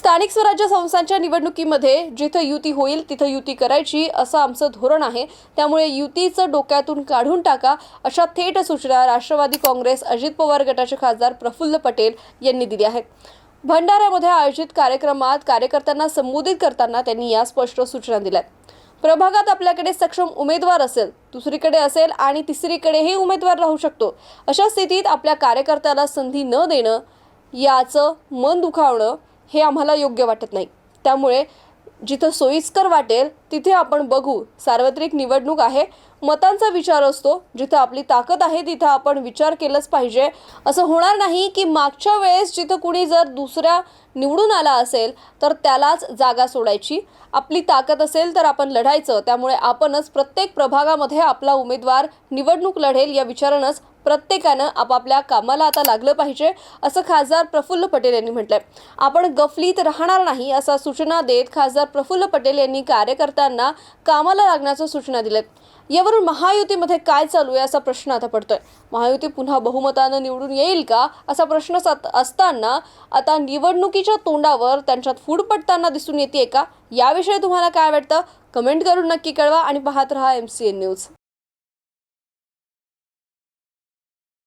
स्थानिक स्वराज्य संस्थांच्या निवडणुकीमध्ये जिथं युती होईल तिथं युती करायची असं आमचं धोरण आहे। त्यामुळे युतीचं डोक्यातून काढून टाका अशा थेट सूचना राष्ट्रवादी काँग्रेस अजित पवार गटाचे खासदार प्रफुल्ल पटेल यांनी दिली आहेत। भंडाऱ्यामध्ये आयोजित कार्यक्रमात कार्यकर्त्यांना संबोधित करताना त्यांनी या स्पष्ट सूचना दिल्या। प्रभागात आपल्याकडे सक्षम उमेदवार असेल, दुसरीकडे असेल आणि तिसरीकडेही उमेदवार राहू शकतो। अशा स्थितीत आपल्या कार्यकर्त्याला संधी न देणं, याचं मन दुखावणं हे आम्हाला योग्य वाटत नाही। त्यामुळे जिथं सोयीस्कर वाटेल तिथे आपण बघू। सार्वत्रिक निवडणूक आहे, मतांचा विचार असतो। जिथं आपली ताकद आहे तिथं आपण विचार केलाच पाहिजे। असं होणार नाही की मागच्या वेळेस जिथं कुणी जर दुसऱ्या निवडून आला असेल तर त्यालाच जागा सोडायची। आपली ताकद असेल तर आपण लढायचं। त्यामुळे आपणच प्रत्येक प्रभागामध्ये आपला उमेदवार निवडणूक लढेल या विचारानंच प्रत्येकानं आपापल्या कामाला आता लागलं पाहिजे, असं खासदार प्रफुल्ल पटेल यांनी म्हटलंय। आपण गफलीत राहणार नाही असा सूचना देत खासदार प्रफुल्ल पटेल यांनी कार्यकर्त्यांना कामाला लागण्याच्या सूचना दिल्यात। यावरून महायुतीमध्ये काय चालू आहे असा प्रश्न आता पडतोय। महायुती पुन्हा बहुमतानं निवडून येईल का असा प्रश्न असताना आता निवडणुकीच्या तोंडावर त्यांच्यात फूट पडताना दिसून येते का? याविषयी तुम्हाला काय वाटतं? कमेंट करून नक्की कळवा आणि पाहत रहा MCN न्यूज।